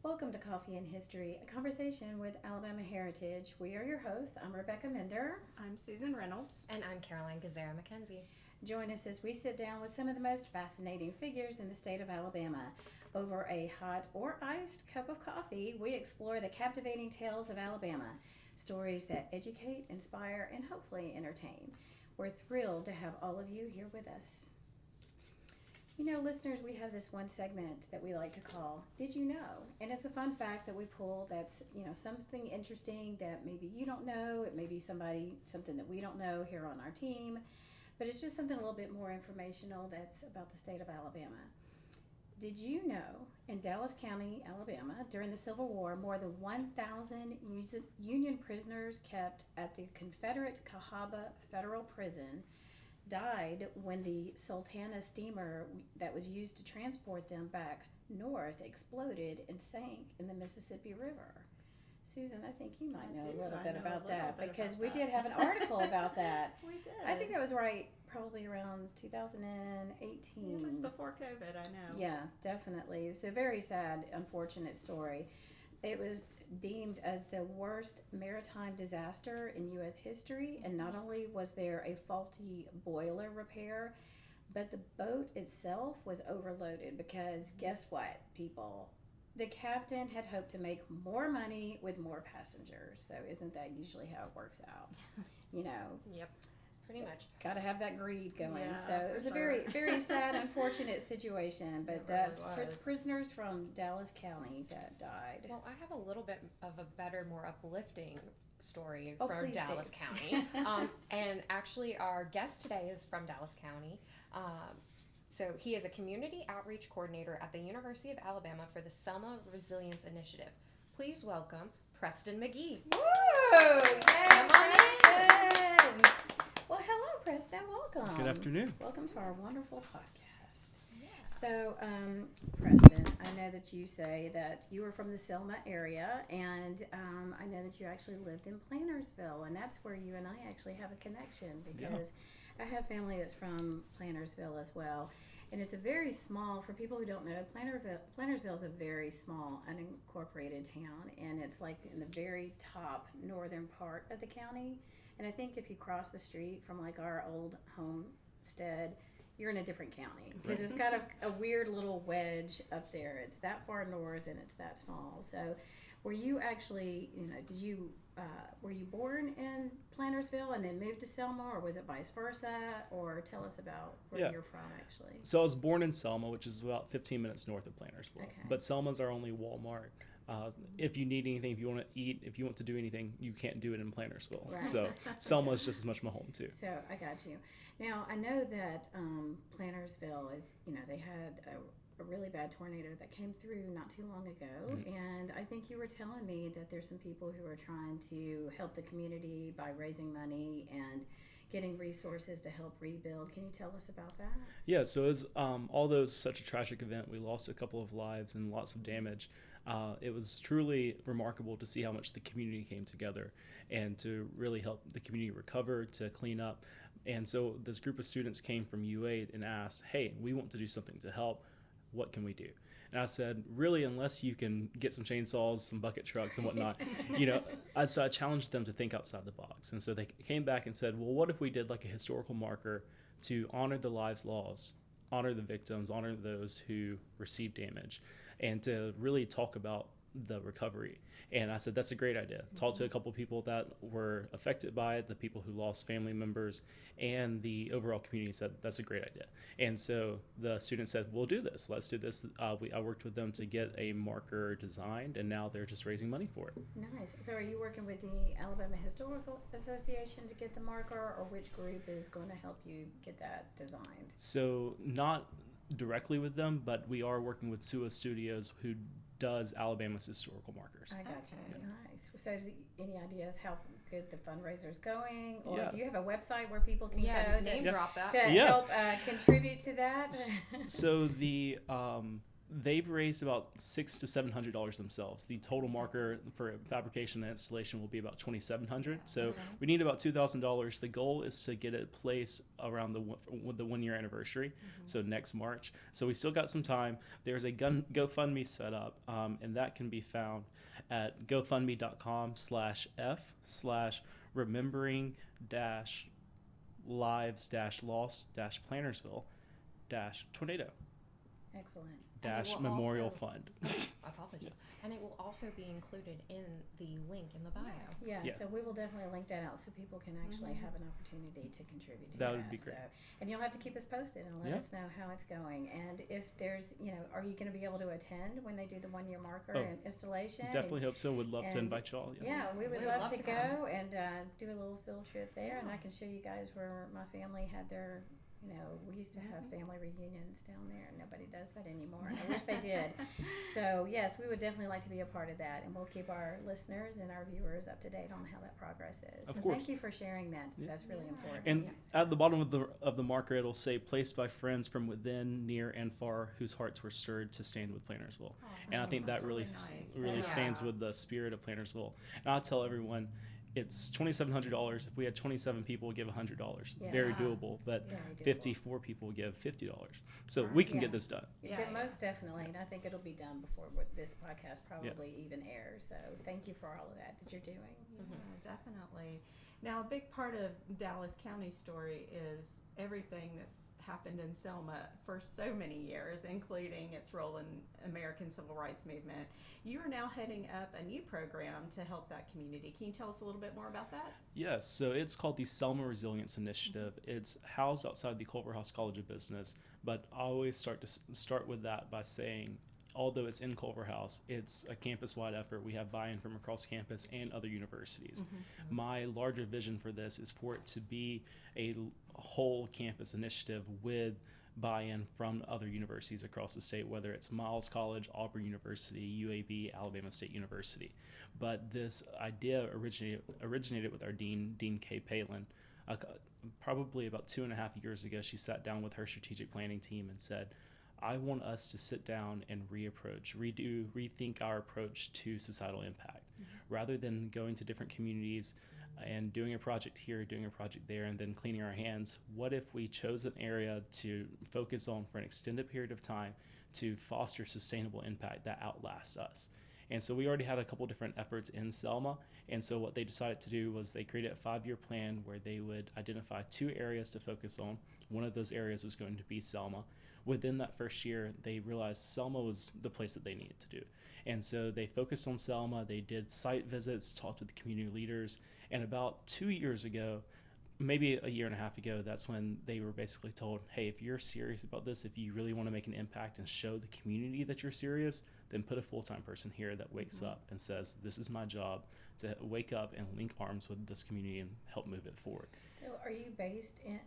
Welcome to Coffee and History, a conversation with Alabama Heritage. We are your hosts. I'm Rebecca Mender. I'm Susan Reynolds. And I'm Caroline Gazera McKenzie. Join us as we sit down with some of the most fascinating figures in the state of Alabama. Over a hot or iced cup of coffee, we explore the captivating tales of Alabama, stories that educate, inspire, and hopefully entertain. We're thrilled to have all of you here with us. You know, listeners, we have this one segment that we like to call Did You Know? And it's a fun fact that we pull that's, something interesting that maybe you don't know. It may be something that we don't know here on our team. But it's just something a little bit more informational that's about the state of Alabama. Did you know in Dallas County, Alabama, during the Civil War, more than 1,000 Union prisoners kept at the Confederate Cahaba Federal Prison died when the Sultana steamer that was used to transport them back north exploded and sank in the Mississippi River? Susan, I think you might know a little bit about that because we did have an article about that. We did. I think that was right probably around 2018. It was before COVID, I know. Yeah, definitely. It was a very sad, unfortunate story. It was deemed as the worst maritime disaster in U.S. history, and not only was there a faulty boiler repair, but the boat itself was overloaded because guess what, people? The captain had hoped to make more money with more passengers. So isn't that usually how it works out? Yep, pretty much. Got to have that greed going. Yeah, so it was a very, very sad, unfortunate situation. But that's prisoners from Dallas County that died. Well, I have a little bit of a better, more uplifting story Oh, from please Dallas do. County. And actually, our guest today is from Dallas County. So he is a community outreach coordinator at the University of Alabama for the Selma Resilience Initiative. Please welcome Preston McGee. Woo! Yay, Come on in. Preston! Well, hello, Preston. Welcome. Good afternoon. Welcome to our wonderful podcast. Yeah. So, Preston, I know that you say that you were from the Selma area, and I know that you actually lived in Plantersville, and that's where you and I actually have a connection because I have family that's from Plantersville as well. And it's a very small, for people who don't know, Plantersville is a very small, unincorporated town, and it's like in the very top northern part of the county. And I think if you cross the street from like our old homestead, you're in a different county because it's got a weird little wedge up there. It's that far north and it's that small. So were you actually, were you born in Plantersville and then moved to Selma, or was it vice versa? Or tell us about where you're from, actually. So I was born in Selma, which is about 15 minutes north of Plantersville. Okay. But Selma's our only Walmart. If you need anything, if you want to eat, if you want to do anything, you can't do it in Plantersville. Right. So Selma is just as much my home, too. So I got you. Now, I know that Plantersville is, they had a really bad tornado that came through not too long ago, and I think you were telling me that there's some people who are trying to help the community by raising money and getting resources to help rebuild. Can you tell us about that? Yeah, so it was, although it was such a tragic event, we lost a couple of lives and lots of damage. It was truly remarkable to see how much the community came together and to really help the community recover, to clean up. And so this group of students came from UA and asked, hey, we want to do something to help. What can we do? And I said, really, unless you can get some chainsaws, some bucket trucks and whatnot, so I challenged them to think outside the box. And so they came back and said, well, what if we did like a historical marker to honor the lives lost, honor the victims, honor those who received damage, and to really talk about the recovery. And I said, that's a great idea. Talked to a couple of people that were affected by it, the people who lost family members, and the overall community said, that's a great idea. And so the students said, we'll do this. Let's do this. I worked with them to get a marker designed, and now they're just raising money for it. Nice. So are you working with the Alabama Historical Association to get the marker, or which group is going to help you get that designed? So not directly with them, but we are working with SUA Studios, who does Alabama's historical markers. I got you. Yeah. Nice. So any ideas how good the fundraiser's going? Or do you have a website where people can go drop that. to help contribute to that? So the they've raised about $600 to $700 themselves. The total marker for fabrication and installation will be about $2,700. So we need about $2,000. The goal is to get it placed around the 1 year anniversary, so next March. So we still got some time. There's a GoFundMe set up, and that can be found at gofundme.com/f/remembering-lives-lost-plannersville-tornado. Excellent. Memorial also- Fund. Apologies. And it will also be included in the link in the bio. Yeah, Yes. so we will definitely link that out so people can actually have an opportunity to contribute to That that. would be great. So, and you'll have to keep us posted and let Yeah. us know how it's going. And if there's, are you going to be able to attend when they do the 1 year marker Oh, and installation? Definitely hope so. Would love to and- invite you all. Yeah, we would We'd love love to to go and do a little field trip there, and Yeah. I can show you guys where my family had their. We used to have family reunions down there, and nobody does that anymore. And I wish they did. So yes, we would definitely like to be a part of that, and we'll keep our listeners and our viewers up to date on how that progress is. Of and course. thank you for sharing that. Yeah. That's really important. And at the bottom of the marker, it'll say "Placed by friends from within, near, and far, whose hearts were stirred to stand with Plannersville." And I think that's that really really nice. really Yeah. stands with the spirit of Plannersville. And I'll tell everyone, it's $2,700. If we had 27 people, give $100. Yeah. Very doable. But Very doable. 54 people give $50. So we can Yeah. get this done. Yeah. Most definitely, and I think it'll be done before this podcast probably even airs. So thank you for all of that you're doing. Yeah, definitely. Now, a big part of Dallas County's story is everything that's happened in Selma for so many years, including its role in American civil rights movement. You are now heading up a new program to help that community. Can you tell us a little bit more about that? Yes, so it's called the Selma Resilience Initiative. It's housed outside the Culverhouse College of Business, but I always start with that by saying, although it's in Culverhouse, it's a campus-wide effort. We have buy-in from across campus and other universities. My larger vision for this is for it to be a whole campus initiative with buy-in from other universities across the state, whether it's Miles College, Auburn University, UAB, Alabama State University. But this idea originated with our dean, Dean K. Palin. Probably about 2.5 years ago, she sat down with her strategic planning team and said, I want us to sit down and rethink our approach to societal impact. Rather than going to different communities and doing a project here, doing a project there, and then cleaning our hands, what if we chose an area to focus on for an extended period of time to foster sustainable impact that outlasts us? And so we already had a couple different efforts in Selma, and so what they decided to do was they created a 5-year plan where they would identify 2 areas to focus on. One of those areas was going to be Selma. Within that first year, they realized Selma was the place that they needed to do. And so they focused on Selma, they did site visits, talked with the community leaders, and about 2 years ago, maybe a year and a half ago, that's when they were basically told, hey, if you're serious about this, if you really want to make an impact and show the community that you're serious, then put a full-time person here that wakes up and says, this is my job to wake up and link arms with this community and help move it forward. So are you based in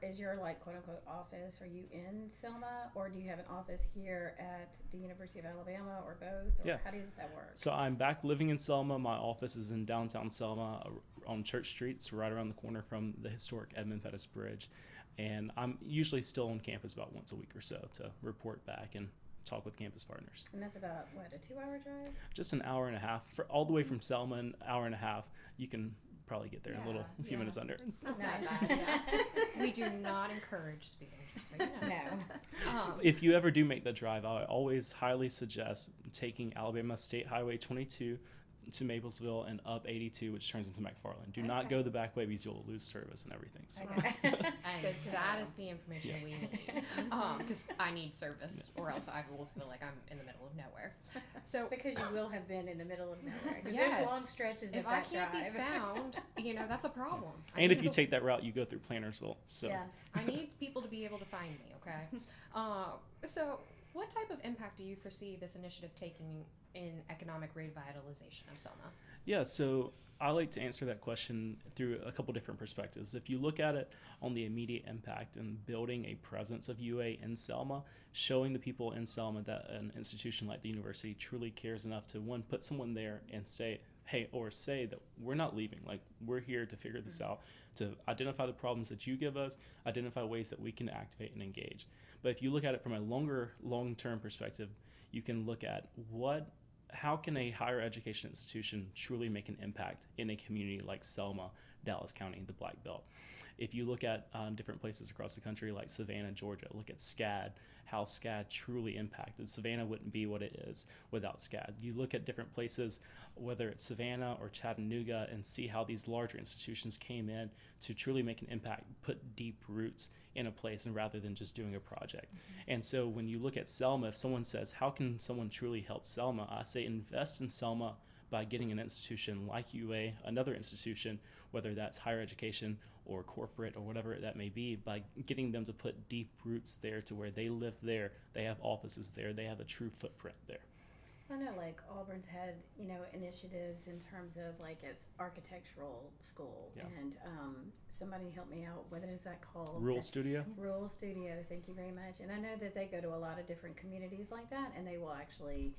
is your like quote unquote office, are you in Selma, or do you have an office here at the University of Alabama, or both? Or Yeah. how does that work? So I'm back living in Selma. My office is in downtown Selma on Church Street. It's right around the corner from the historic Edmund Pettus Bridge. And I'm usually still on campus about once a week or so to report back and talk with campus partners. And that's about, what, a 2-hour drive? Just an hour and a half. For all the way from Selma, an hour and a half. You can probably get there in a few minutes under. It's not Nice. that bad, yeah. We do not encourage speeding, just so you know. No. If you ever do make that drive, I always highly suggest taking Alabama State Highway 22 to Maplesville and up 82, which turns into McFarland. Do not go the back way because you'll lose service and everything. So. Okay. And Good to that know. is the information we need. Because I need service, or else I will feel like I'm in the middle of nowhere. So Because you will have been in the middle of nowhere. Because Yes. there's long stretches of if I that can't drive. be found, that's a problem. I And need if you to- take that route, you go through Plannersville. So Yes. I need people to be able to find me, okay? So what type of impact do you foresee this initiative taking in economic revitalization of Selma? Yeah, so I like to answer that question through a couple different perspectives. If you look at it on the immediate impact and building a presence of UA in Selma, showing the people in Selma that an institution like the university truly cares enough to, one, put someone there and say, hey, or say that we're not leaving. Like, we're here to figure this out, to identify the problems that you give us, identify ways that we can activate and engage. But if you look at it from a long-term perspective, you can look at how can a higher education institution truly make an impact in a community like Selma, Dallas County, the Black Belt. If you look at different places across the country like Savannah, Georgia, look at SCAD, how SCAD truly impacted. Savannah wouldn't be what it is without SCAD. You look at different places, whether it's Savannah or Chattanooga, and see how these larger institutions came in to truly make an impact, put deep roots in a place, and rather than just doing a project. And so when you look at Selma, if someone says, how can someone truly help Selma? I say invest in Selma by getting an institution like UA, another institution, whether that's higher education or corporate or whatever that may be, by getting them to put deep roots there to where they live there, they have offices there, they have a true footprint there. I know, like Auburn's had, initiatives in terms of like its architectural school, Yeah. and somebody help me out. What is that called? Rural Studio? Rural Studio. Thank you very much. And I know that they go to a lot of different communities like that, and they will actually,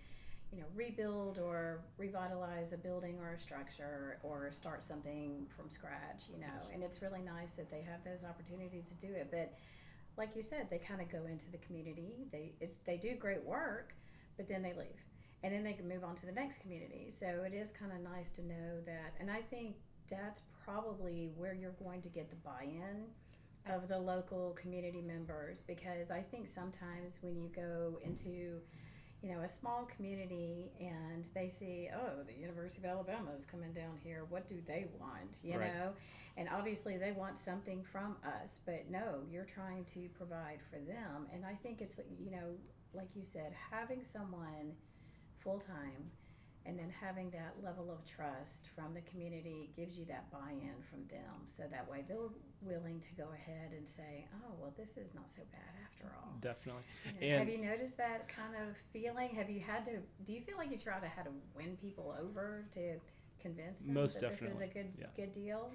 rebuild or revitalize a building or a structure or start something from scratch. Yes. And it's really nice that they have those opportunities to do it. But like you said, they kind of go into the community. They do great work, but then they leave. And then they can move on to the next community. So it is kind of nice to know that. And I think that's probably where you're going to get the buy-in of the local community members, because I think sometimes when you go into, a small community and they see, oh, the University of Alabama is coming down here, what do they want, Right. know? And obviously they want something from us, but no, you're trying to provide for them. And I think it's, like you said, having someone full-time and then having that level of trust from the community gives you that buy-in from them, so that way they're willing to go ahead and say, oh, well, this is not so bad after all. Definitely. Have you noticed that kind of feeling? Do you feel like you had to win people over to convince them Most that this is a definitely, good deal?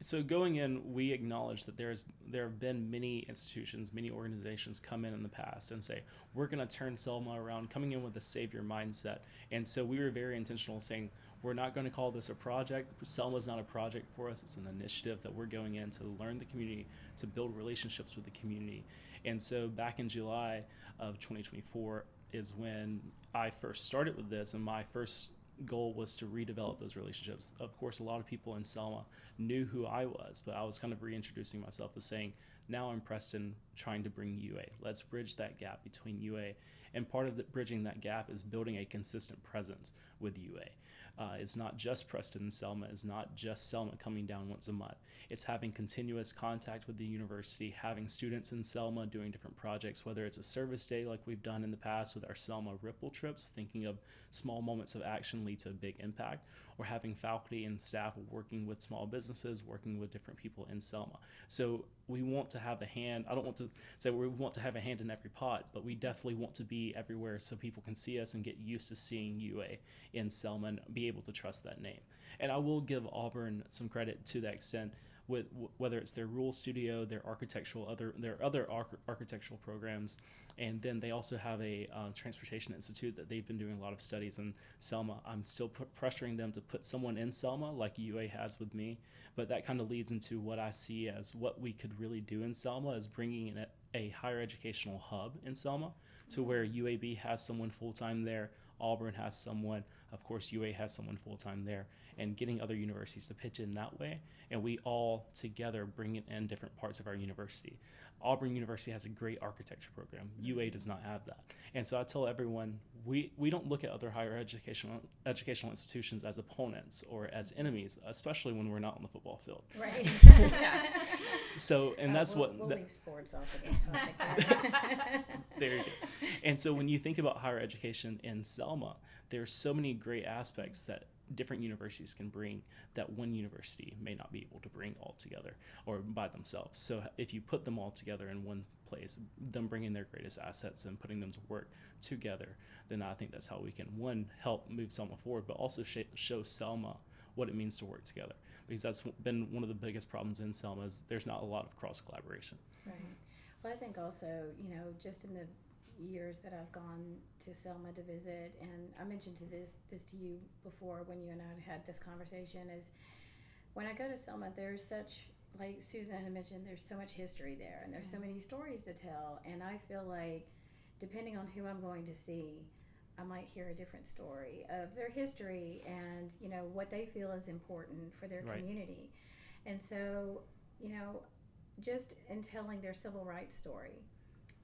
So going in, we acknowledge that there have been many institutions, many organizations come in the past and say, we're going to turn Selma around, coming in with a savior mindset. And so we were very intentional saying, we're not going to call this a project. Selma's not a project for us. It's an initiative that we're going in to learn the community, to build relationships with the community. And so back in July of 2024 is when I first started with this, and my first goal was to redevelop those relationships. Of course, a lot of people in Selma knew who I was, but I was kind of reintroducing myself as saying, now I'm Preston trying to bring UA. Let's bridge that gap between UA. And part of bridging that gap is building a consistent presence with UA. It's not just Preston and Selma. It's not just Selma coming down once a month. It's having continuous contact with the university, having students in Selma doing different projects, whether it's a service day like we've done in the past with our Selma Ripple trips, thinking of small moments of action lead to a big impact, or having faculty and staff working with small businesses, working with different people in Selma. So we want to have a hand. I don't want to say we want to have a hand in every pot, but we definitely want to be everywhere so people can see us and get used to seeing UA in Selma and be able to trust that name. And I will give Auburn some credit to that extent, with whether it's their Rural Studio, their other architectural programs, and then they also have a transportation institute that they've been doing a lot of studies in Selma. I'm still pressuring them to put someone in Selma like UA has with me, but that kind of leads into what I see as what we could really do in Selma is bringing in a higher educational hub in Selma to where UAB has someone full-time there, Auburn has someone, of course UA has someone full-time there, and getting other universities to pitch in that way, and we all together bring in different parts of our university. Auburn University has a great architecture program. UA does not have that. And so I tell everyone, we don't look at other higher educational institutions as opponents or as enemies, especially when we're not on the football field. Right. So, and that's we'll leave sports off of this topic. There you go. And so when you think about higher education in Selma, there's so many great aspects that different universities can bring that one university may not be able to bring all together or by themselves. So if you put them all together in one place, them bringing their greatest assets and putting them to work together, then I think that's how we can, one, help move Selma forward, but also show Selma what it means to work together. Because that's been one of the biggest problems in Selma is there's not a lot of cross collaboration. Right. Well, I think also, just in the years that I've gone to Selma to visit, and I mentioned this to you before when you and I had this conversation, is when I go to Selma, there's such, like Susan had mentioned, there's so much history there, and there's so many stories to tell, and I feel like depending on who I'm going to see, I might hear a different story of their history and, what they feel is important for their Right. community. And so, just in telling their civil rights story,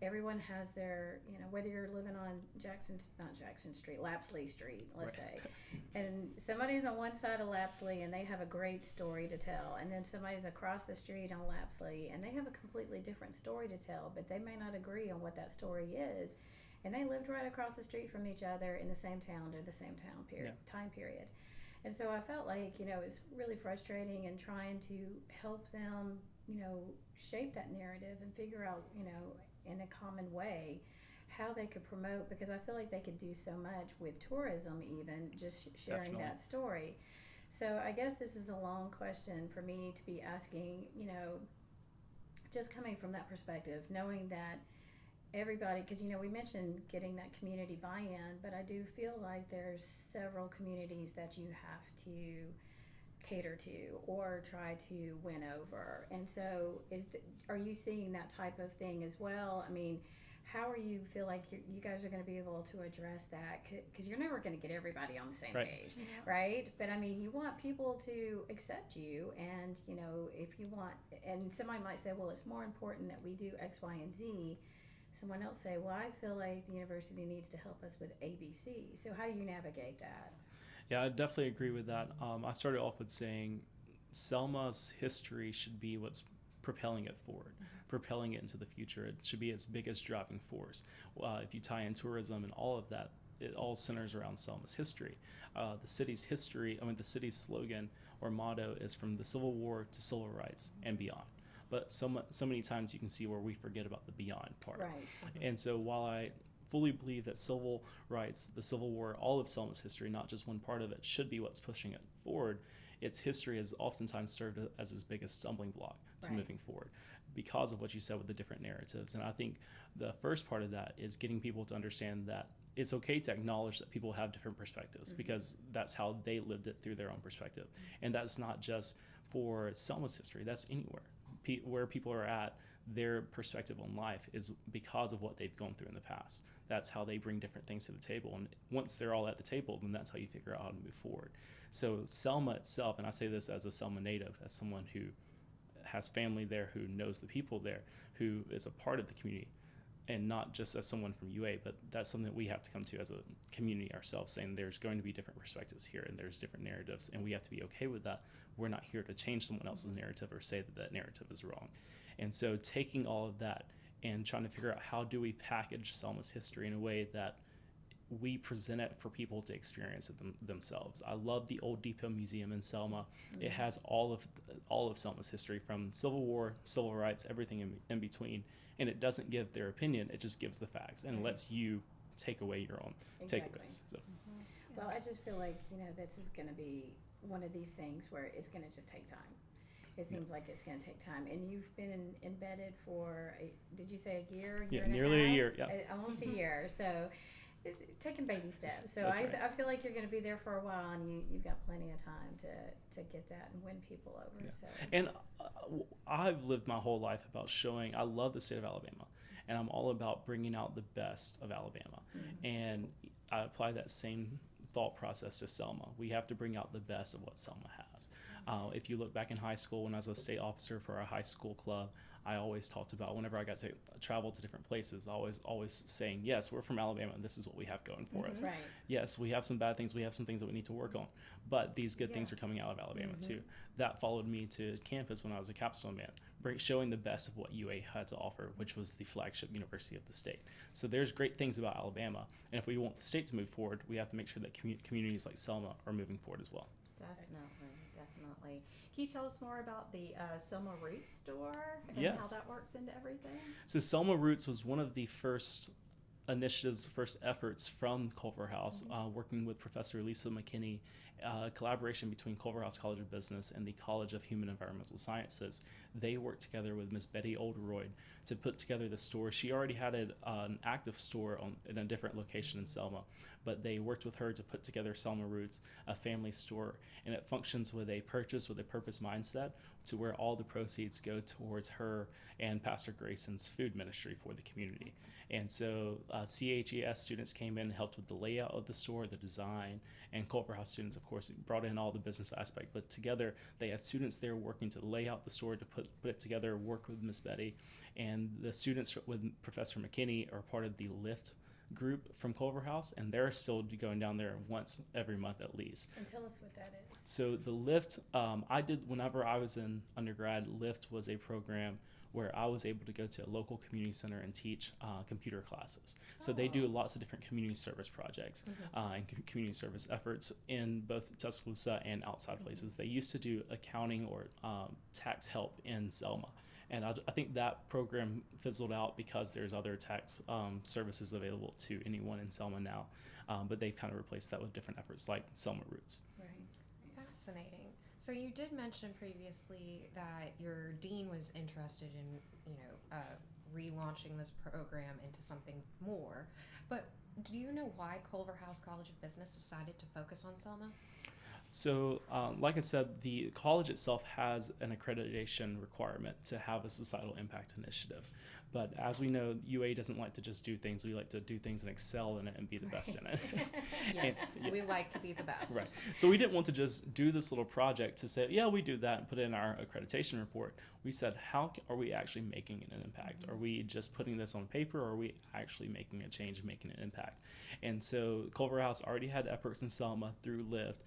everyone has their, whether you're living on not Jackson Street, Lapsley Street, let's Right. say, and somebody's on one side of Lapsley and they have a great story to tell, and then somebody's across the street on Lapsley and they have a completely different story to tell, but they may not agree on what that story is, and they lived right across the street from each other in the same town during the same time period. And so I felt like, it was really frustrating and trying to help them, shape that narrative and figure out, in a common way how they could promote, because I feel like they could do so much with tourism, even just sharing Definitely. that story. So I guess this is a long question for me to be asking, just coming from that perspective, knowing that everybody, because we mentioned getting that community buy-in, but I do feel like there's several communities that you have to cater to or try to win over. And so are you seeing that type of thing as well? I mean, how are you feel like you guys are going to be able to address that? Because you're never going to get everybody on the same Right. page, right? But I mean, you want people to accept you, and if you want, and somebody might say, well, it's more important that we do X, Y, and Z. Someone else say, well, I feel like the university needs to help us with ABC. So how do you navigate that? Yeah, I definitely agree with that. I started off with saying Selma's history should be what's propelling it forward, propelling it into the future. It should be its biggest driving force. If you tie in tourism and all of that, it all centers around Selma's history. The city's the city's slogan or motto is from the Civil War to civil rights and beyond. But so many times you can see where we forget about the beyond part. Right. And so while I fully believe that civil rights, the Civil War, all of Selma's history, not just one part of it, should be what's pushing it forward, its history has oftentimes served as its biggest stumbling block to Right. moving forward because of what you said with the different narratives. And I think the first part of that is getting people to understand that it's okay to acknowledge that people have different perspectives because that's how they lived it through their own perspective. And that's not just for Selma's history, that's anywhere. Where people are at, their perspective on life is because of what they've gone through in the past. That's how they bring different things to the table. And once they're all at the table, then that's how you figure out how to move forward. So Selma itself, and I say this as a Selma native, as someone who has family there, who knows the people there, who is a part of the community, and not just as someone from UA, but that's something that we have to come to as a community ourselves, saying there's going to be different perspectives here and there's different narratives, and we have to be okay with that. We're not here to change someone else's narrative or say that that narrative is wrong. And so taking all of that and trying to figure out how do we package Selma's history in a way that we present it for people to experience it themselves. I love the Old Depot Museum in Selma. It has all of Selma's history, from Civil War, civil rights, everything in between. And it doesn't give their opinion, it just gives the facts and lets you take away your own takeaways. So. Well, I just feel like, this is going to be one of these things where it's going to just take time. It seems like it's going to take time. And you've been embedded for, did you say a year? Yeah, and nearly a half? year. Yeah. Almost a year. So it's taking baby steps. So That's I right. feel like you're going to be there for a while, and you've got plenty of time to get that and win people over. Yeah. So. And I've lived my whole life about showing I love the state of Alabama, and I'm all about bringing out the best of Alabama. And I apply that same thought process to Selma. We have to bring out the best of what Selma has. If you look back in high school, when I was a state officer for our high school club, I always talked about, whenever I got to travel to different places, always saying, yes, we're from Alabama and this is what we have going for us. Right. Yes, we have some bad things, we have some things that we need to work on, but these good things are coming out of Alabama too. That followed me to campus when I was a capstone man, showing the best of what UA had to offer, which was the flagship university of the state. So there's great things about Alabama, and if we want the state to move forward, we have to make sure that communities like Selma are moving forward as well. Definitely. Can you tell us more about the Selma Roots store and Yes. how that works into everything? So Selma Roots was one of the first initiatives, first efforts from Culver House, working with Professor Lisa McKinney, collaboration between Culver House College of Business and the College of Human Environmental Sciences. they worked together with Miss Betty Oldroyd to put together the store. She already had an active store in a different location in Selma, but they worked with her to put together Selma Roots, a family store, and it functions with a purchase with a purpose mindset, to where all the proceeds go towards her and Pastor Grayson's food ministry for the community. And so CHES students came in and helped with the layout of the store, the design, and Culver House students, of course, brought in all the business aspect. But together, they had students there working to lay out the store, to put it together, work with Miss Betty. And the students with Professor McKinney are part of the LIFT group from Culver House, and they're still going down there once every month at least. And tell us what that is. So the LIFT, I did whenever I was in undergrad. LIFT was a program where I was able to go to a local community center and teach computer classes. So they do lots of different community service projects and community service efforts in both Tuscaloosa and outside places. They used to do accounting or tax help in Selma. And I think that program fizzled out because there's other tax services available to anyone in Selma now. But they've kind of replaced that with different efforts like Selma Roots. Right. Fascinating. So you did mention previously that your dean was interested in, relaunching this program into something more. But do you know why Culver House College of Business decided to focus on Selma? So, like I said, the college itself has an accreditation requirement to have a societal impact initiative. But as we know, UA doesn't like to just do things. We like to do things and excel in it and be the best in it. Yes, we like to be the best. Right. So we didn't want to just do this little project to say, yeah, we do that and put it in our accreditation report. We said, are we actually making an impact? Are we just putting this on paper, or are we actually making a change and making an impact? And so Culver House already had efforts in Selma through LIFT.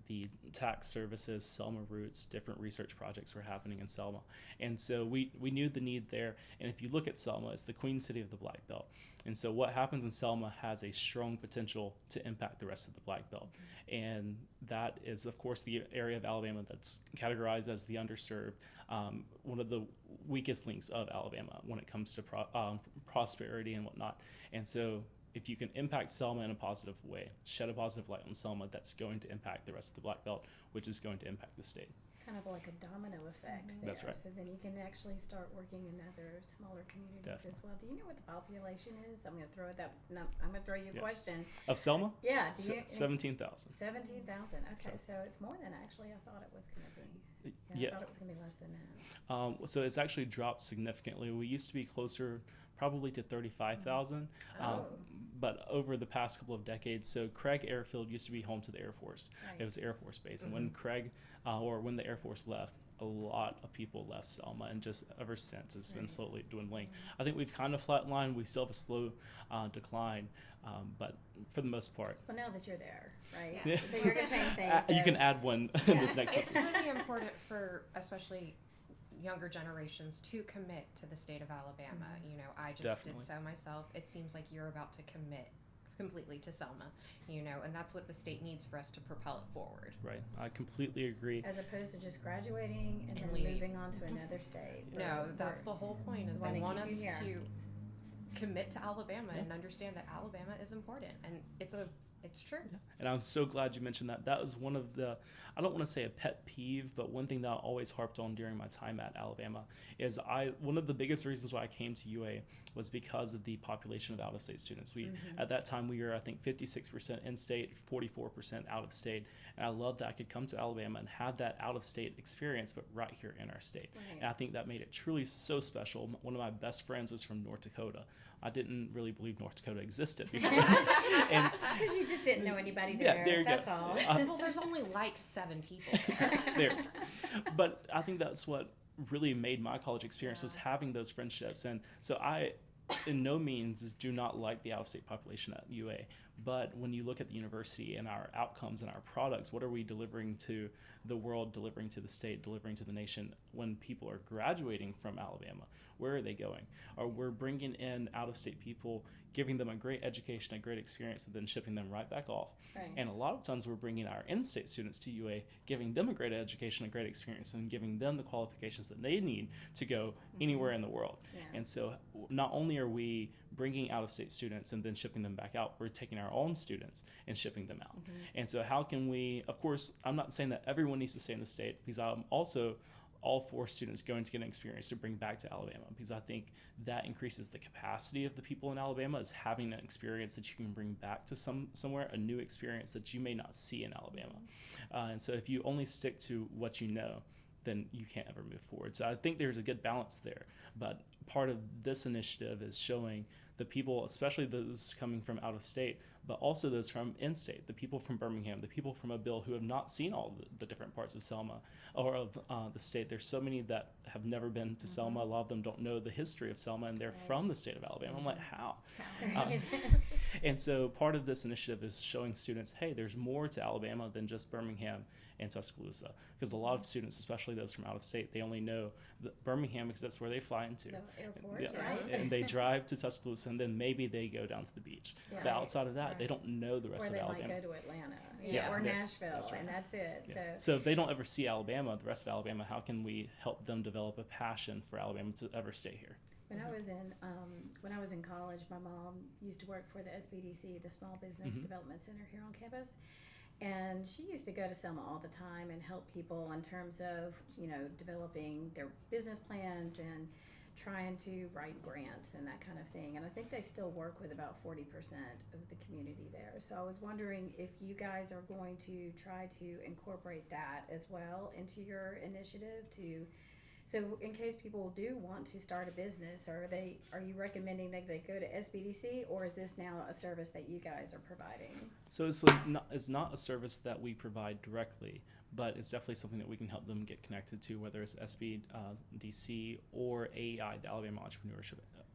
The tax services, Selma Roots, different research projects were happening in Selma. And so we knew the need there. And if you look at Selma, it's the Queen City of the Black Belt. And so what happens in Selma has a strong potential to impact the rest of the Black Belt. And that is, of course, the area of Alabama that's categorized as the underserved, one of the weakest links of Alabama when it comes to prosperity and whatnot. And so if you can impact Selma in a positive way, shed a positive light on Selma, that's going to impact the rest of the Black Belt, which is going to impact the state. Kind of like a domino effect there. That's right. So then you can actually start working in other smaller communities as well. Do you know what the population is? I'm going to throw you a question. Of Selma? Yeah. Do you? 17,000. 17,000. Okay, so it's more than actually I thought it was going to be. I thought it was going to be less than that. So it's actually dropped significantly. We used to be closer probably to 35,000. But over the past couple of decades, so Craig Airfield used to be home to the Air Force. Right. It was Air Force Base. And when when the Air Force left, a lot of people left Selma, and just ever since it's been slowly dwindling. I think we've kind of flatlined. We still have a slow decline, but for the most part. Well, now that you're there, right? Yeah. So you're going to change things. You can add one in this next It's episode. really important for especially younger generations to commit to the state of Alabama. I just did so myself. It seems like you're about to commit completely to Selma, and that's what the state needs for us to propel it forward. Right. I completely agree. As opposed to just graduating and then leaving. moving on to another state. No, that's the whole point, is they Wanna want keep us you here. to commit to Alabama and understand that Alabama is important, and it's true. And I'm so glad you mentioned that. That was one of the, I don't want to say a pet peeve, but one thing that I always harped on during my time at Alabama is one of the biggest reasons why I came to UA was because of the population of out-of-state students. At that time, we were, I think, 56% in-state, 44% out-of-state. And I loved that I could come to Alabama and have that out-of-state experience, but right here in our state. Right. And I think that made it truly so special. One of my best friends was from North Dakota. I didn't really believe North Dakota existed before. And because you just didn't know anybody there. Yeah, there you That's go. all. Well, there's only like 7 people there. there. But I think that's what really made my college experience was having those friendships. And so I, in no means, do not like the out-of-state population at UA. But when you look at the university and our outcomes and our products, what are we delivering to the world, delivering to the state, delivering to the nation when people are graduating from Alabama? Where are they going? Or we're bringing in out-of-state people, giving them a great education, a great experience, and then shipping them right back off. Right. And a lot of times we're bringing our in-state students to UA, giving them a great education, a great experience, and giving them the qualifications that they need to go anywhere in the world. Yeah. And so not only are we bringing out-of-state students and then shipping them back out, we're taking our own students and shipping them out. And so how can we, of course, I'm not saying that everyone needs to stay in the state, because I'm also all 4 students going to get an experience to bring back to Alabama, because I think that increases the capacity of the people in Alabama, is having an experience that you can bring back to somewhere, a new experience that you may not see in Alabama. And so if you only stick to what you know, then you can't ever move forward. So I think there's a good balance there. But part of this initiative is showing the people, especially those coming from out of state, but also those from in-state, the people from Birmingham, the people from Mobile who have not seen all the different parts of Selma or of the state. There's so many that have never been to Selma. A lot of them don't know the history of Selma, and they're from the state of Alabama. I'm like, how? And so part of this initiative is showing students, hey, there's more to Alabama than just Birmingham and Tuscaloosa. Because a lot of students, especially those from out of state, they only know Birmingham because that's where they fly into. The airport, Yeah. right? And they drive to Tuscaloosa, and then maybe they go down to the beach. Yeah. But outside of that, Right. they don't know the rest Or of they Alabama. might go to Atlanta, Yeah. or Yeah. Nashville, That's right. and that's it. Yeah. So So if they don't ever see Alabama, the rest of Alabama, how can we help them develop a passion for Alabama to ever stay here? when I was in college, my mom used to work for the SBDC, the Small Business Mhm. Development Center here on campus. And she used to go to Selma all the time and help people in terms of, developing their business plans and trying to write grants and that kind of thing. And I think they still work with about 40% of the community there. So I was wondering if you guys are going to try to incorporate that as well into your initiative so in case people do want to start a business, are you recommending that they go to SBDC, or is this now a service that you guys are providing? So it's not a service that we provide directly, but it's definitely something that we can help them get connected to, whether it's SBDC or AEI, the Alabama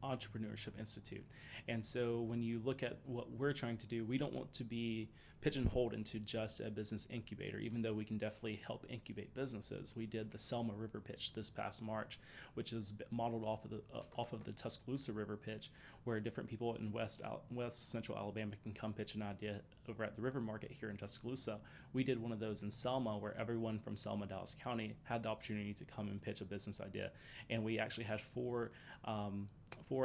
Entrepreneurship Institute. And so when you look at what we're trying to do, we don't want to be pigeonholed into just a business incubator, even though we can definitely help incubate businesses. We did the Selma River Pitch this past March, which is modeled off of the Tuscaloosa River Pitch, where different people in West Central Alabama can come pitch an idea over at the River Market here in Tuscaloosa. We did one of those in Selma, where everyone from Selma, Dallas County had the opportunity to come and pitch a business idea, and we actually had four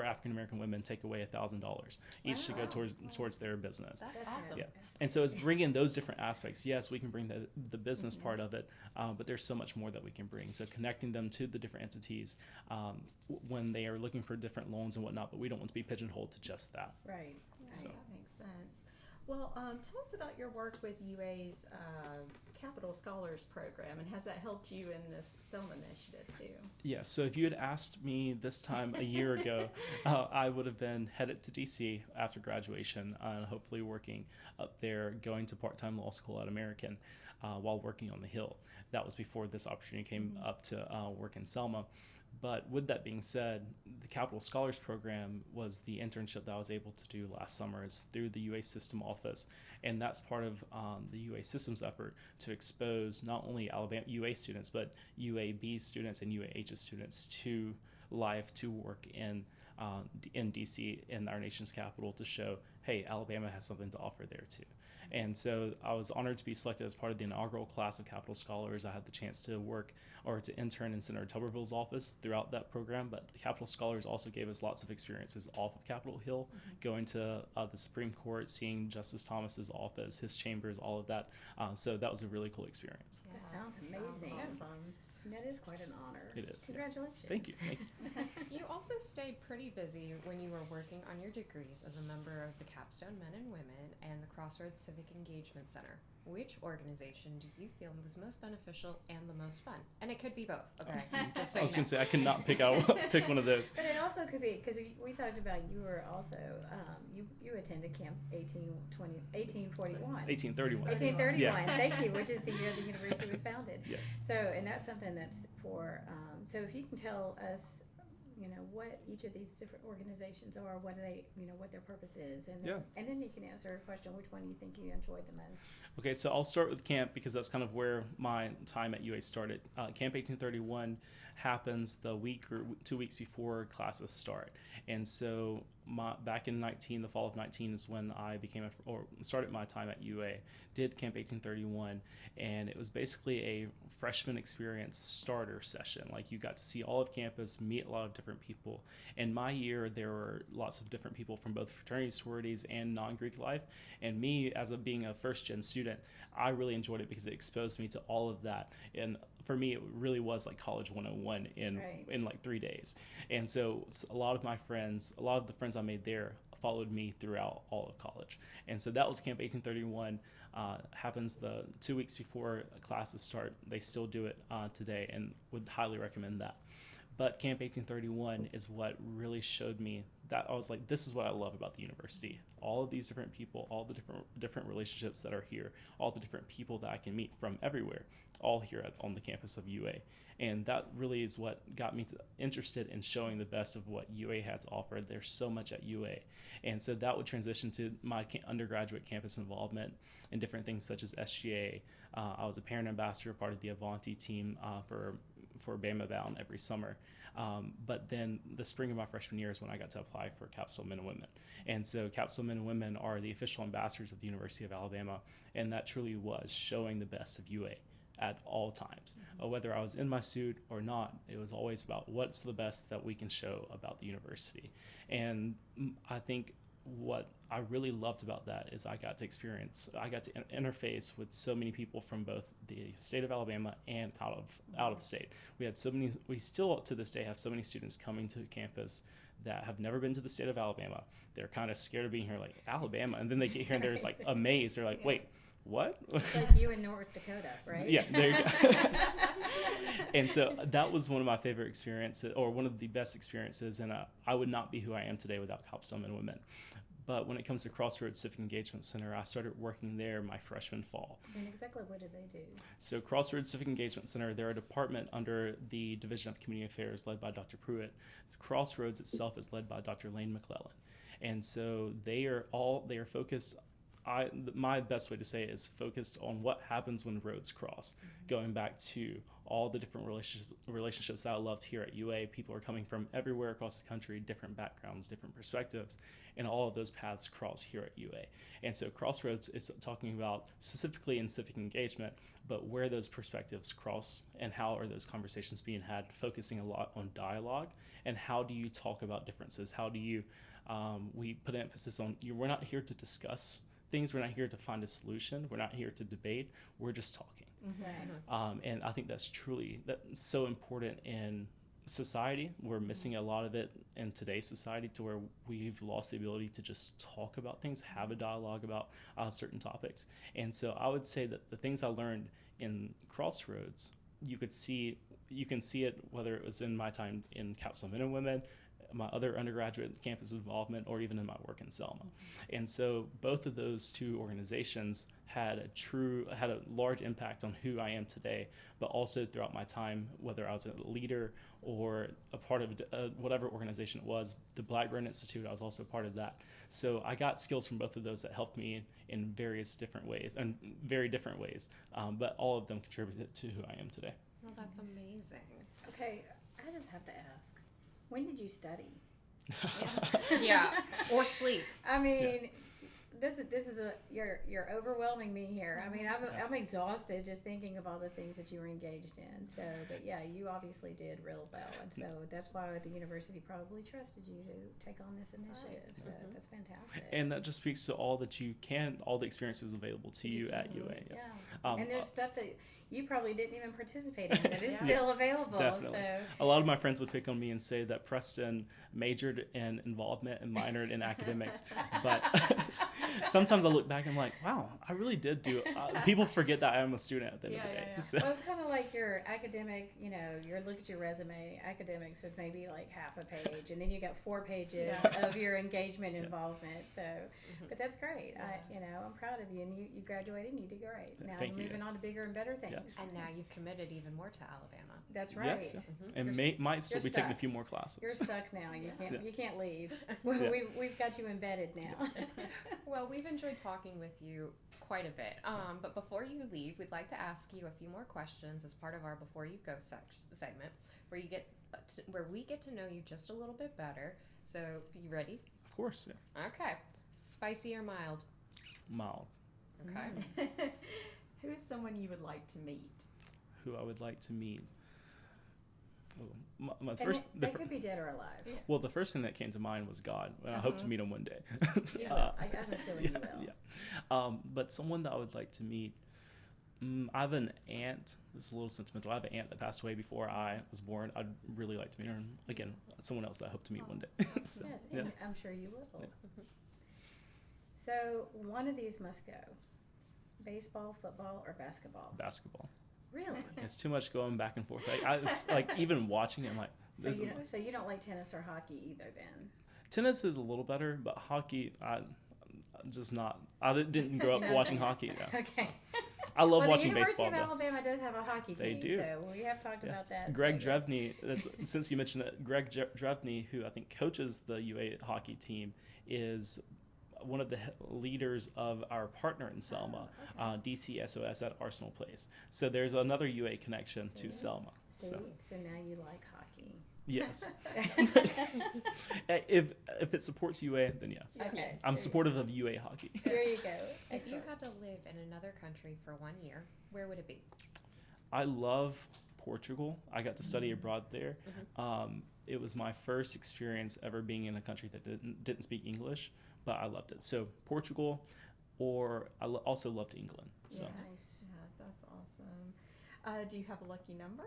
African American women take away $1,000 each to go towards their business. That's awesome. Yeah. And so it's bringing those different aspects. Yes, we can bring the business part of it, but there's so much more that we can bring. So connecting them to the different entities when they are looking for different loans and whatnot, but we don't want to be pigeonholed to just that. Right. So. That makes sense. Well, tell us about your work with UA's Capital Scholars Program, and has that helped you in this Selma initiative too? Yeah, so if you had asked me this time a year ago, I would have been headed to DC after graduation and hopefully working up there, going to part-time law school at American while working on the Hill. That was before this opportunity came up to work in Selma. But with that being said, the Capital Scholars Program was the internship that I was able to do last summer. It's through the UA System office, and that's part of the UA Systems effort to expose not only Alabama UA students, but UAB students and UAH students to life, to work in DC, in our nation's capital, to show, hey, Alabama has something to offer there too. And so I was honored to be selected as part of the inaugural class of Capital Scholars. I had the chance to work or to intern in Senator Tuberville's office throughout that program, but Capital Scholars also gave us lots of experiences off of Capitol Hill, going to the Supreme Court, seeing Justice Thomas's office, his chambers, all of that. So that was a really cool experience. Yeah, That sounds amazing. awesome. That is quite an honor. It is, yeah. Congratulations. Thank you. You also stayed pretty busy when you were working on your degrees as a member of the Capstone Men and Women and the Crossroads Civic Engagement Center. Which organization do you feel was most beneficial and the most fun? And it could be both. Okay, just so I you was know. going to say, I could not pick one of those. But it also could be, because we talked about you were also, you attended Camp 1841. 1831. 1831, Yes. thank you, which is the year the university was founded. Yes. So, and that's something that's for, so if you can tell us, what each of these different organizations are, what they, what their purpose is, and then, and then you can answer a question, which one you think you enjoyed the most. Okay, so I'll start with camp because that's kind of where my time at UA started. Camp 1831 happens the week or 2 weeks before classes start. And so back in the fall of 19 is when I started my time at UA, did Camp 1831, and it was basically a freshman experience starter session. Like, you got to see all of campus, meet a lot of different people. In my year, there were lots of different people from both fraternities, sororities, and non-Greek life. And me, being a first-gen student, I really enjoyed it because it exposed me to all of that in for me, it really was like college 101 in like 3 days. And so a lot of the friends I made there followed me throughout all of college. And so that was Camp 1831. Happens the 2 weeks before classes start. They still do it today, and would highly recommend that. But Camp 1831 is what really showed me that I was like, this is what I love about the university. All of these different people, all the different relationships that are here, all the different people that I can meet from everywhere, all here on the campus of UA. And that really is what got me interested in showing the best of what UA had to offer. There's so much at UA. And so that would transition to my undergraduate campus involvement in different things such as SGA. I was a parent ambassador, part of the Avanti team for Bama Bound every summer. But then the spring of my freshman year is when I got to apply for Capstone Men and Women. And so Capstone Men and Women are the official ambassadors of the University of Alabama. And that truly was showing the best of UA at all times. Whether I was in my suit or not, it was always about what's the best that we can show about the university. And I think what I really loved about that is I got to interface with so many people from both the state of Alabama and out of state. We still to this day have so many students coming to campus that have never been to the state of Alabama. They're kind of scared of being here, like Alabama, and then they get here and they're like amazed. They're like, wait, what? It's like you in North Dakota, right? Yeah, there you go. And so that was one of my favorite experiences, or one of the best experiences, and I would not be who I am today without Capstone Men and Women. But when it comes to Crossroads Civic Engagement Center, I started working there my freshman fall. And exactly what did they do? So Crossroads Civic Engagement Center, they're a department under the Division of Community Affairs led by Dr. Pruitt. Crossroads itself is led by Dr. Lane McClellan. And so they are focused, my best way to say it is focused on what happens when roads cross, going back to all the different relationships that I loved here at UA. People are coming from everywhere across the country, different backgrounds, different perspectives, and all of those paths cross here at UA. And so Crossroads is talking about specifically in civic engagement, but where those perspectives cross and how are those conversations being had, focusing a lot on dialogue and how do you talk about differences? How do you, we put emphasis on, we're not here to discuss things, we're not here to find a solution, we're not here to debate, we're just talking. Right. And I think that's so important in society. We're missing a lot of it in today's society, to where we've lost the ability to just talk about things, have a dialogue about certain topics. And so I would say that the things I learned in Crossroads, you can see it whether it was in my time in Capstone Men and Women, my other undergraduate campus involvement, or even in my work in Selma. And so both of those two organizations had a large impact on who I am today, but also throughout my time, whether I was a leader or a part of whatever organization it was. The Black Grown Institute, I was also part of that. So I got skills from both of those that helped me in various different ways, and very different ways, but all of them contributed to who I am today. Well, that's amazing. Okay, I just have to ask, when did you study? Yeah, or sleep. I mean, this is you're overwhelming me here. I mean, I'm exhausted just thinking of all the things that you were engaged in. So, but yeah, you obviously did real well, and so that's why the university probably trusted you to take on this initiative. So that's fantastic. And that just speaks to all the experiences available to you at UA. Yeah. And there's stuff that you probably didn't even participate in that is still available. Definitely. So a lot of my friends would pick on me and say that Preston majored in involvement and minored in academics. But sometimes I look back and I'm like, wow, I really did do people forget that I'm a student at the end of the day. So. Well, it's kind of like your academic, you look at your resume, academics is maybe like half a page, and then you got 4 pages of your engagement involvement. So, but that's great. I'm proud of you, and you graduated and you did great. Now Thank you're you. moving on to bigger and better things. Yes. And now you've committed even more to Alabama. That's right. Yes. And might still be taking a few more classes. You're stuck now. You can't leave. Yeah. We've got you embedded now. Well, we've enjoyed talking with you quite a bit. But before you leave, we'd like to ask you a few more questions as part of our Before You Go segment, where we get to know you just a little bit better. So, you ready? Of course, yeah. Okay. Spicy or mild? Mild. Okay. Who is someone you would like to meet? Who I would like to meet. Oh, my And first. they could be dead or alive. Well, the first thing that came to mind was God, and I hope to meet him one day. You will. I have a feeling you will. Yeah. But someone that I would like to meet. I have an aunt. This is a little sentimental. I have an aunt that passed away before I was born. I'd really like to meet her. And again, someone else that I hope to meet one day. So, Yes, yeah. and I'm sure you will. Yeah. So one of these must go. Baseball, football, or basketball? Basketball. Really? It's too much going back and forth. It's like even watching it, I'm like, So this- you don't like tennis or hockey either then? tennis is a little better, but hockey, I'm just not. I didn't grow up No. watching hockey. No. Okay. So, I love Well, watching the University baseball of though. Alabama does have a hockey They team, do. so we have talked Yeah. about that. Greg so yes. Drevny, since you mentioned it, Greg Drevny, who I think coaches the UA hockey team, is one of the leaders of our partner in Selma, DCSOS at Arsenal Place. So there's another UA connection See? to Selma. See, So so now you like hockey. yes, if it supports UA, then yes. Okay. I'm there supportive of UA hockey. There you go. If you Excellent. had to live in another country for 1 year, where would it be? I love Portugal. I got to study abroad there. It was my first experience ever being in a country that didn't speak English, but I loved it. So Portugal, or I also loved England. So Nice. Yeah, that's awesome. Do you have a lucky number?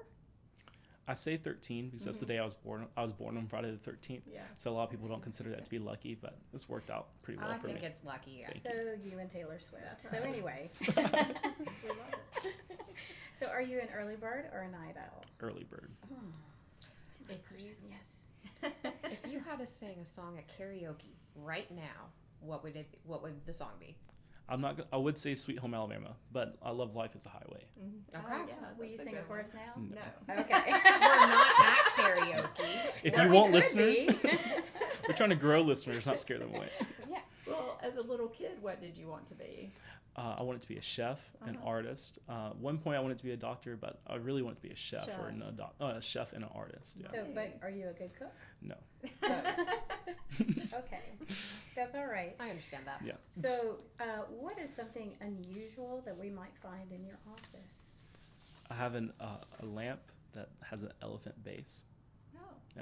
I say 13 because that's the day I was born. I was born on Friday the 13th. Yeah. So a lot of people don't consider that to be lucky, but it's worked out pretty well I for think me. it's lucky. Yeah. So you and Taylor Swift. That's So right. anyway. We love it. So are you an early bird or a night owl? Early bird. Oh, smart If you- person, yes. If you had to sing a song at karaoke right now, what would it be? What would the song be? I'm not. I would say Sweet Home Alabama, but I love Life is a Highway. Mhm. Okay. Oh, yeah, Will you that's a sing it good for one. us now? No. Okay. We're not at karaoke. If Well, you we want could listeners, be. we're trying to grow listeners, not scare them away. Yeah. Well, as a little kid, what did you want to be? I wanted to be a chef, an Uh-huh. artist. At one point, I wanted to be a doctor, but I really wanted to be a chef, or a chef and an artist. Yeah. So, but are you a good cook? No. Okay. That's all right. I understand that. Yeah. So, what is something unusual that we might find in your office? I have a lamp that has an elephant base. Oh.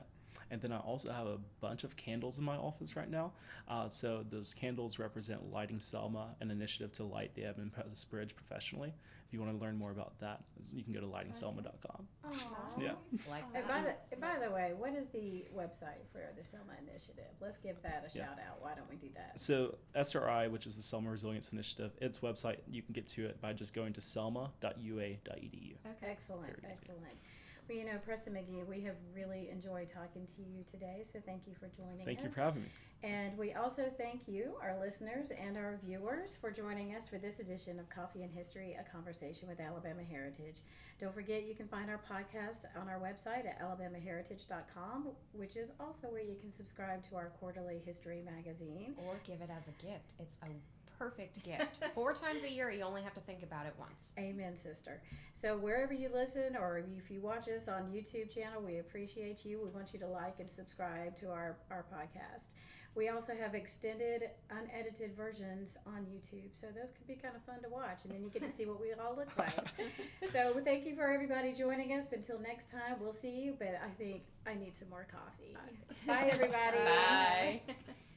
And then I also have a bunch of candles in my office right now. So those candles represent Lighting Selma, an initiative to light the Edmund Pettus Bridge professionally. If you want to learn more about that, you can go to lightingselma.com. Aw. Yeah. Like And that. by the way, what is the website for the Selma Initiative? Let's give that a Yeah. shout out. Why don't we do that? So SRI, which is the Selma Resilience Initiative, its website, you can get to it by just going to selma.ua.edu. Okay. Excellent, Very easy. excellent. Well, you know, Preston McGee, we have really enjoyed talking to you today, so thank you for joining us. Thank you for having me. And we also thank you, our listeners and our viewers, for joining us for this edition of Coffee and History, a conversation with Alabama Heritage. Don't forget you can find our podcast on our website at alabamaheritage.com, which is also where you can subscribe to our quarterly history magazine. Or give it as a gift. It's a perfect gift. 4 times a year, you only have to think about it once. Amen, sister. So wherever you listen or if you watch us on YouTube channel, we appreciate you. We want you to like and subscribe to our podcast. We also have extended, unedited versions on YouTube, so those could be kind of fun to watch, and then you get to see what we all look like. So thank you for everybody joining us. Until next time, we'll see you, but I think I need some more coffee. Bye, everybody. Bye.